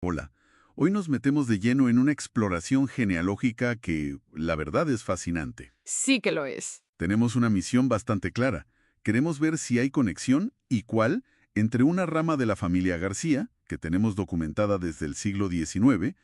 Hola, hoy nos metemos de lleno en una exploración genealógica que, la verdad, es fascinante. Sí que lo es. Tenemos una misión bastante clara. Queremos ver si hay conexión y cuál entre una rama de la familia García, que tenemos documentada desde el siglo XIX,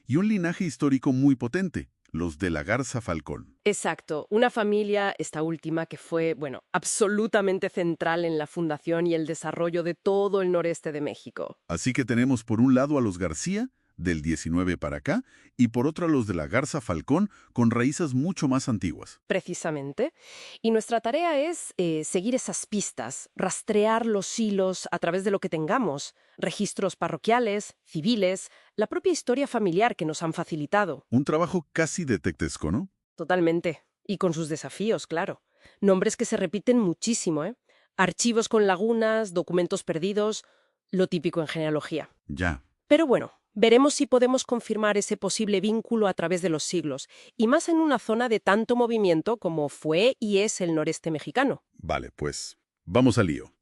y un linaje histórico muy potente, los de la Garza Falcón. Exacto. Una familia, esta última, que fue, bueno, absolutamente central en la fundación y el desarrollo de todo el noreste de México. Así que tenemos por un lado a los García, del 19 para acá, y por otro a los de la Garza Falcón, con raíces mucho más antiguas. Precisamente. Y nuestra tarea es seguir esas pistas, rastrear los hilos a través de lo que tengamos, registros parroquiales, civiles, la propia historia familiar que nos han facilitado. Un trabajo casi detectivesco, ¿no? Totalmente. Y con sus desafíos, claro. Nombres que se repiten muchísimo, ¿eh? Archivos con lagunas, documentos perdidos, lo típico en genealogía. Ya. Pero bueno, veremos si podemos confirmar ese posible vínculo a través de los siglos, y más en una zona de tanto movimiento como fue y es el noreste mexicano. Vale, pues vamos al lío.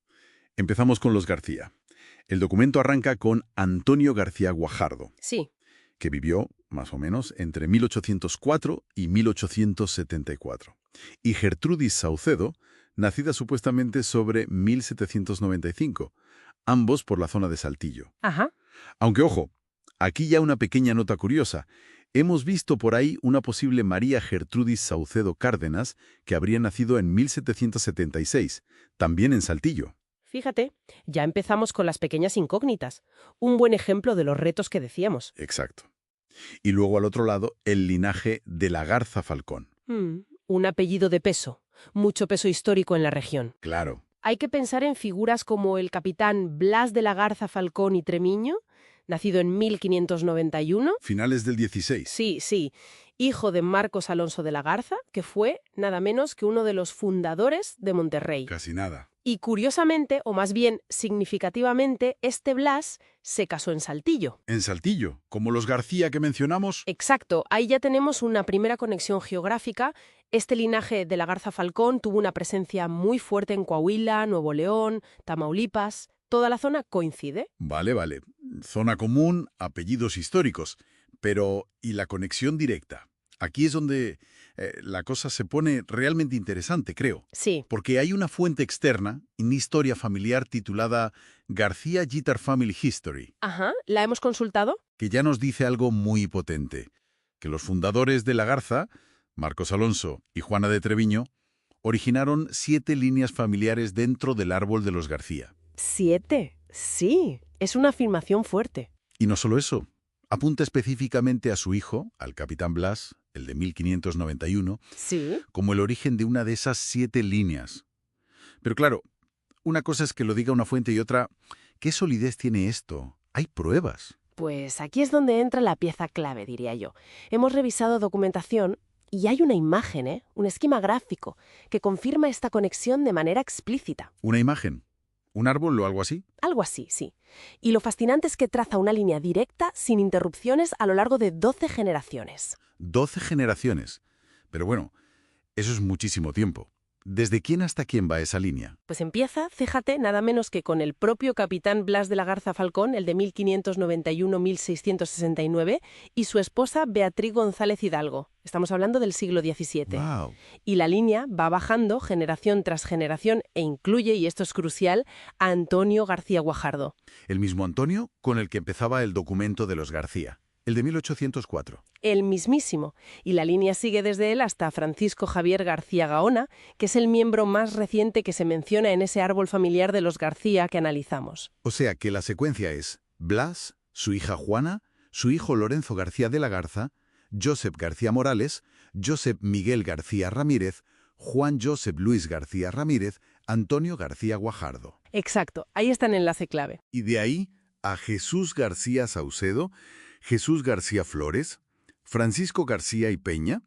Empezamos con los García. El documento arranca con Antonio García Guajardo, Sí. que vivió, más o menos, entre 1804 y 1874. Y Gertrudis Saucedo, nacida supuestamente sobre 1795, ambos por la zona de Saltillo. Ajá. Aunque ojo, aquí ya una pequeña nota curiosa. Hemos visto por ahí una posible María Gertrudis Saucedo Cárdenas que habría nacido en 1776, también en Saltillo. Fíjate, ya empezamos con las pequeñas incógnitas. Un buen ejemplo de los retos que decíamos. Exacto. Y luego al otro lado, el linaje de la Garza Falcón. Un apellido de peso, mucho peso histórico en la región. Claro. Hay que pensar en figuras como el capitán Blas de la Garza Falcón y Tremiño, nacido en 1591. Finales del 16. Sí, sí, hijo de Marcos Alonso de la Garza, que fue nada menos que uno de los fundadores de Monterrey. Casi nada. Y curiosamente, o más bien significativamente, este Blas se casó en Saltillo. En Saltillo, como los García que mencionamos. Exacto, ahí ya tenemos una primera conexión geográfica. Este linaje de la Garza Falcón tuvo una presencia muy fuerte en Coahuila, Nuevo León, Tamaulipas. Toda la zona coincide. Vale, vale. Zona común, apellidos históricos. Pero, ¿y la conexión directa? Aquí es donde la cosa se pone realmente interesante, creo. Sí. Porque hay una fuente externa, una historia familiar titulada García Gitar Family History, Ajá, ¿la hemos consultado? que ya nos dice algo muy potente, que los fundadores de la Garza, Marcos Alonso y Juana de Treviño, originaron 7 líneas familiares dentro del árbol de los García. 7. Sí, es una afirmación fuerte. Y no solo eso, apunta específicamente a su hijo, al capitán Blas, el de 1591, Sí. como el origen de una de esas 7 líneas. Pero claro, una cosa es que lo diga una fuente y otra, ¿qué solidez tiene esto? Hay pruebas. Pues aquí es donde entra la pieza clave, diría yo. Hemos revisado documentación y hay una imagen, un esquema gráfico, que confirma esta conexión de manera explícita. ¿Una imagen? ¿Un árbol o algo así? Algo así, sí. Y lo fascinante es que traza una línea directa, sin interrupciones, a lo largo de 12 generaciones. 12 generaciones. Pero bueno, eso es muchísimo tiempo. ¿Desde quién hasta quién va esa línea? Pues empieza, fíjate, nada menos que con el propio capitán Blas de la Garza Falcón, el de 1591-1669, y su esposa Beatriz González Hidalgo. Estamos hablando del siglo XVII. ¡Wow! Y la línea va bajando generación tras generación e incluye, y esto es crucial, a Antonio García Guajardo. El mismo Antonio con el que empezaba el documento de los García, el de 1804. El mismísimo. Y la línea sigue desde él hasta Francisco Javier García Gaona, que es el miembro más reciente que se menciona en ese árbol familiar de los García que analizamos. O sea que la secuencia es Blas, su hija Juana, su hijo Lorenzo García de la Garza, Josep García Morales, Josep Miguel García Ramírez, Juan Josep Luis García Ramírez, Antonio García Guajardo. Exacto, ahí está el enlace clave. Y de ahí a Jesús García Saucedo, Jesús García Flores, Francisco García y Peña,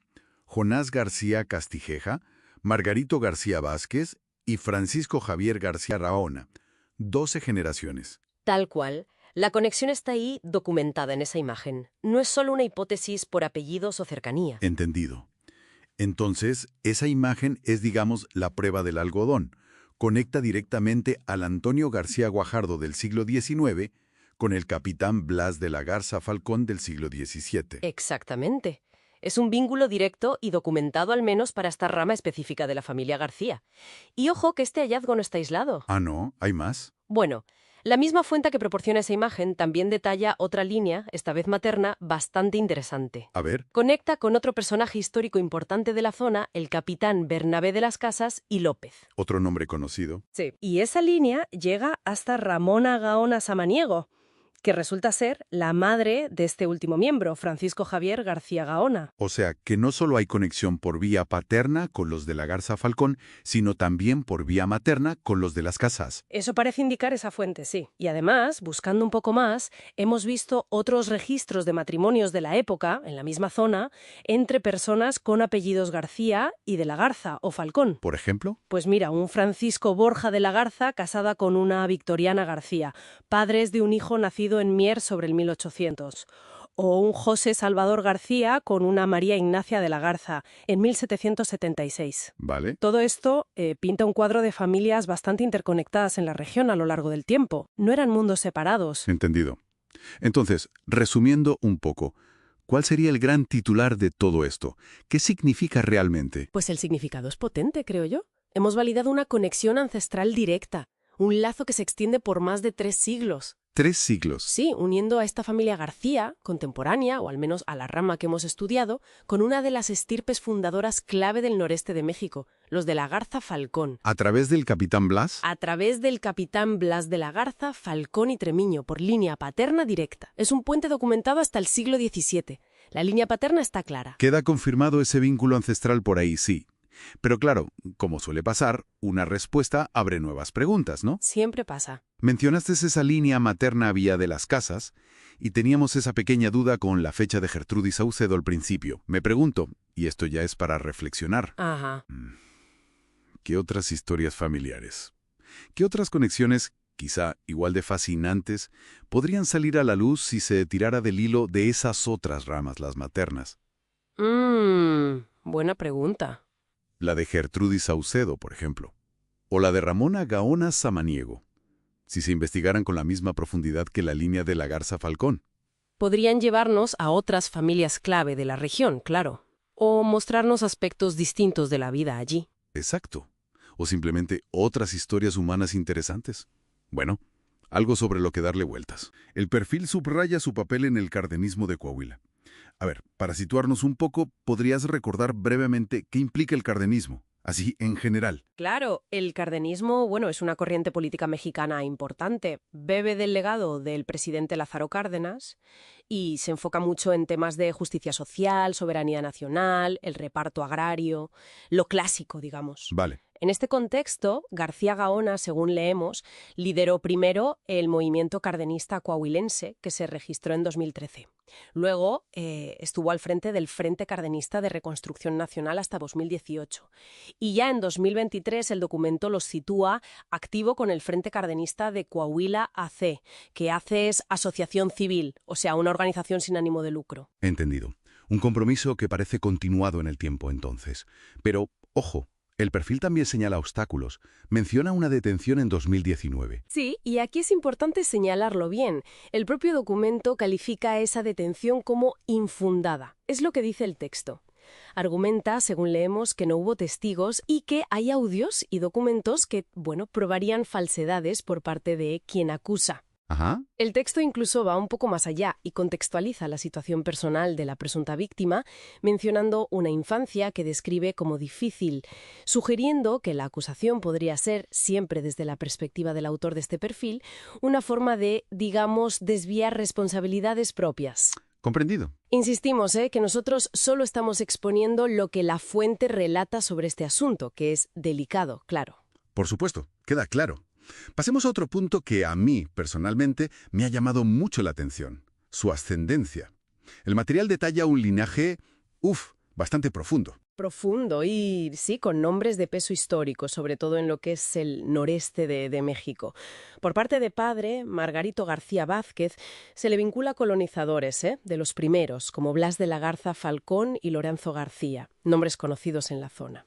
Jonás García Castijeja, Margarito García Vázquez y Francisco Javier García Raona. 12 generaciones. Tal cual. La conexión está ahí documentada en esa imagen. No es solo una hipótesis por apellidos o cercanía. Entendido. Entonces, esa imagen es, digamos, la prueba del algodón. Conecta directamente al Antonio García Guajardo del siglo XIX con el capitán Blas de la Garza Falcón del siglo XVII. Exactamente. Es un vínculo directo y documentado al menos para esta rama específica de la familia García. Y ojo que este hallazgo no está aislado. Ah, ¿no? ¿Hay más? Bueno, la misma fuente que proporciona esa imagen también detalla otra línea, esta vez materna, bastante interesante. A ver. Conecta con otro personaje histórico importante de la zona, el capitán Bernabé de las Casas y López. Otro nombre conocido. Sí. Y esa línea llega hasta Ramona Gaona Samaniego, que resulta ser la madre de este último miembro, Francisco Javier García Gaona. O sea, que no solo hay conexión por vía paterna con los de la Garza Falcón, sino también por vía materna con los de las Casas. Eso parece indicar esa fuente, sí. Y además, buscando un poco más, hemos visto otros registros de matrimonios de la época, en la misma zona, entre personas con apellidos García y de la Garza o Falcón. ¿Por ejemplo? Pues mira, un Francisco Borja de la Garza casada con una Victoriana García, padres de un hijo nacido en Mier sobre el 1800. O un José Salvador García con una María Ignacia de la Garza en 1776. Vale. Todo esto pinta un cuadro de familias bastante interconectadas en la región a lo largo del tiempo. No eran mundos separados. Entendido. Entonces, resumiendo un poco, ¿cuál sería el gran titular de todo esto? ¿Qué significa realmente? Pues el significado es potente, creo yo. Hemos validado una conexión ancestral directa, un lazo que se extiende por más de 3 siglos. 3 siglos. Sí, uniendo a esta familia García, contemporánea, o al menos a la rama que hemos estudiado, con una de las estirpes fundadoras clave del noreste de México, los de la Garza Falcón. ¿A través del capitán Blas? A través del capitán Blas de la Garza, Falcón y Tremiño, por línea paterna directa. Es un puente documentado hasta el siglo XVII. La línea paterna está clara. Queda confirmado ese vínculo ancestral por ahí, sí. Pero claro, como suele pasar, una respuesta abre nuevas preguntas, ¿no? Siempre pasa. Mencionaste esa línea materna vía de las Casas y teníamos esa pequeña duda con la fecha de Gertrudis Saucedo al principio. Me pregunto, y esto ya es para reflexionar, Ajá. ¿qué otras historias familiares? ¿Qué otras conexiones, quizá igual de fascinantes, podrían salir a la luz si se tirara del hilo de esas otras ramas, las maternas? Buena pregunta. La de Gertrudis Saucedo, por ejemplo. O la de Ramona Gaona Samaniego, si se investigaran con la misma profundidad que la línea de la Garza Falcón. Podrían llevarnos a otras familias clave de la región, claro. O mostrarnos aspectos distintos de la vida allí. Exacto. O simplemente otras historias humanas interesantes. Bueno, algo sobre lo que darle vueltas. El perfil subraya su papel en el cardenismo de Coahuila. A ver, para situarnos un poco, ¿podrías recordar brevemente qué implica el cardenismo? Así, en general. Claro, el cardenismo, bueno, es una corriente política mexicana importante. Bebe del legado del presidente Lázaro Cárdenas y se enfoca mucho en temas de justicia social, soberanía nacional, el reparto agrario, lo clásico, digamos. Vale. En este contexto, García Gaona, según leemos, lideró primero el movimiento cardenista coahuilense, que se registró en 2013. Luego estuvo al frente del Frente Cardenista de Reconstrucción Nacional hasta 2018. Y ya en 2023 el documento los sitúa activo con el Frente Cardenista de Coahuila AC, que AC es asociación civil, o sea, una organización sin ánimo de lucro. Entendido. Un compromiso que parece continuado en el tiempo entonces. Pero, ojo, el perfil también señala obstáculos. Menciona una detención en 2019. Sí, y aquí es importante señalarlo bien. El propio documento califica esa detención como infundada. Es lo que dice el texto. Argumenta, según leemos, que no hubo testigos y que hay audios y documentos que, probarían falsedades por parte de quien acusa. Ajá. El texto incluso va un poco más allá y contextualiza la situación personal de la presunta víctima, mencionando una infancia que describe como difícil, sugiriendo que la acusación podría ser, siempre desde la perspectiva del autor de este perfil, una forma de, digamos, desviar responsabilidades propias. Comprendido. Insistimos, que nosotros solo estamos exponiendo lo que la fuente relata sobre este asunto, que es delicado, claro. Por supuesto, queda claro. Pasemos a otro punto que a mí, personalmente, me ha llamado mucho la atención. Su ascendencia. El material detalla un linaje, bastante profundo. Profundo y, sí, con nombres de peso histórico, sobre todo en lo que es el noreste de México. Por parte de padre, Margarito García Vázquez, se le vincula a colonizadores, de los primeros, como Blas de la Garza Falcón y Lorenzo García, nombres conocidos en la zona.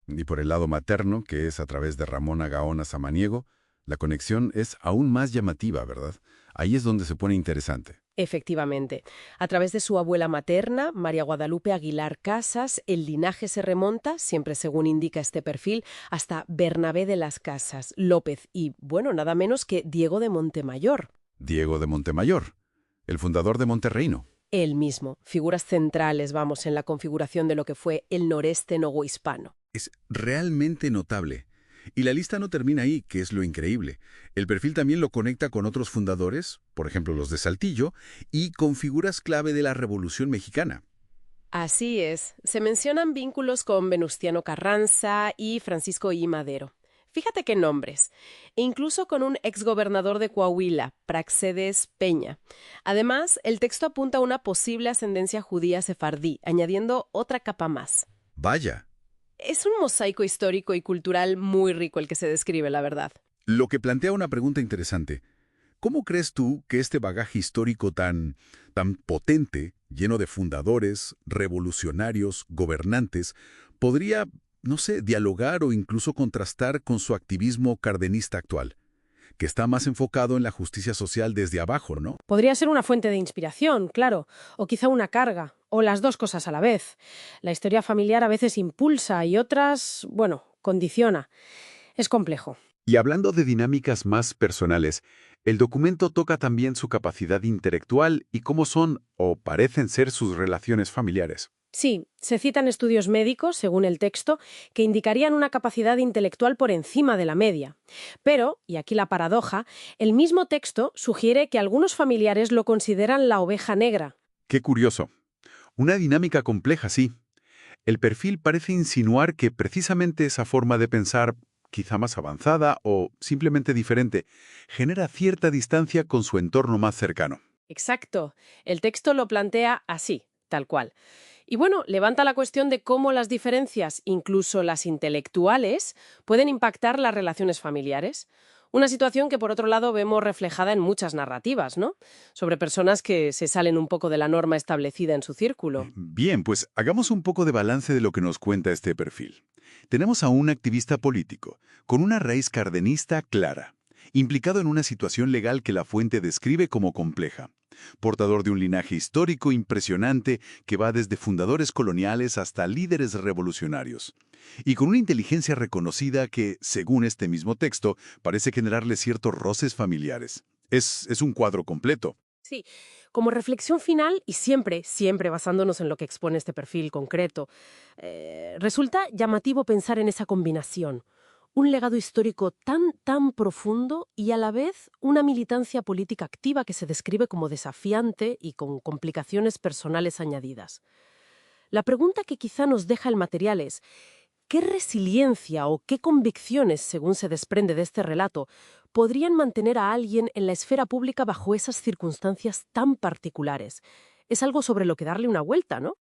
Y por el lado materno, que es a través de Ramona Gaona Samaniego, la conexión es aún más llamativa, ¿verdad? Ahí es donde se pone interesante. Efectivamente. A través de su abuela materna, María Guadalupe Aguilar Casas, el linaje se remonta, siempre según indica este perfil, hasta Bernabé de las Casas, López y, bueno, nada menos que Diego de Montemayor. Diego de Montemayor, el fundador de Monterreino. Él mismo, figuras centrales, vamos, en la configuración de lo que fue el noreste novohispano. Es realmente notable. Y la lista no termina ahí, que es lo increíble. El perfil también lo conecta con otros fundadores, por ejemplo los de Saltillo, y con figuras clave de la Revolución Mexicana. Así es, se mencionan vínculos con Venustiano Carranza y Francisco I. Madero. Fíjate qué nombres. E incluso con un exgobernador de Coahuila, Praxedes Peña. Además, el texto apunta a una posible ascendencia judía sefardí, añadiendo otra capa más. Vaya. Es un mosaico histórico y cultural muy rico el que se describe, la verdad. Lo que plantea una pregunta interesante. ¿Cómo crees tú que este bagaje histórico tan potente, lleno de fundadores, revolucionarios, gobernantes, podría, no sé, dialogar o incluso contrastar con su activismo cardenista actual, que está más enfocado en la justicia social desde abajo, ¿no? Podría ser una fuente de inspiración, claro, o quizá una carga, o las dos cosas a la vez. La historia familiar a veces impulsa y otras, bueno, condiciona. Es complejo. Y hablando de dinámicas más personales, el documento toca también su capacidad intelectual y cómo son o parecen ser sus relaciones familiares. Sí, se citan estudios médicos, según el texto, que indicarían una capacidad intelectual por encima de la media. Pero, y aquí la paradoja, el mismo texto sugiere que algunos familiares lo consideran la oveja negra. Qué curioso. Una dinámica compleja, sí. El perfil parece insinuar que precisamente esa forma de pensar, quizá más avanzada o simplemente diferente, genera cierta distancia con su entorno más cercano. Exacto. El texto lo plantea así, tal cual. Y bueno, levanta la cuestión de cómo las diferencias, incluso las intelectuales, pueden impactar las relaciones familiares. Una situación que, por otro lado, vemos reflejada en muchas narrativas, ¿no? Sobre personas que se salen un poco de la norma establecida en su círculo. Bien, pues hagamos un poco de balance de lo que nos cuenta este perfil. Tenemos a un activista político, con una raíz cardenista clara, implicado en una situación legal que la fuente describe como compleja, portador de un linaje histórico impresionante que va desde fundadores coloniales hasta líderes revolucionarios, y con una inteligencia reconocida que, según este mismo texto, parece generarle ciertos roces familiares. Es un cuadro completo. Sí, como reflexión final, y siempre basándonos en lo que expone este perfil concreto, resulta llamativo pensar en esa combinación. Un legado histórico tan profundo y a la vez una militancia política activa que se describe como desafiante y con complicaciones personales añadidas. La pregunta que quizá nos deja el material es: ¿qué resiliencia o qué convicciones, según se desprende de este relato, podrían mantener a alguien en la esfera pública bajo esas circunstancias tan particulares? Es algo sobre lo que darle una vuelta, ¿no?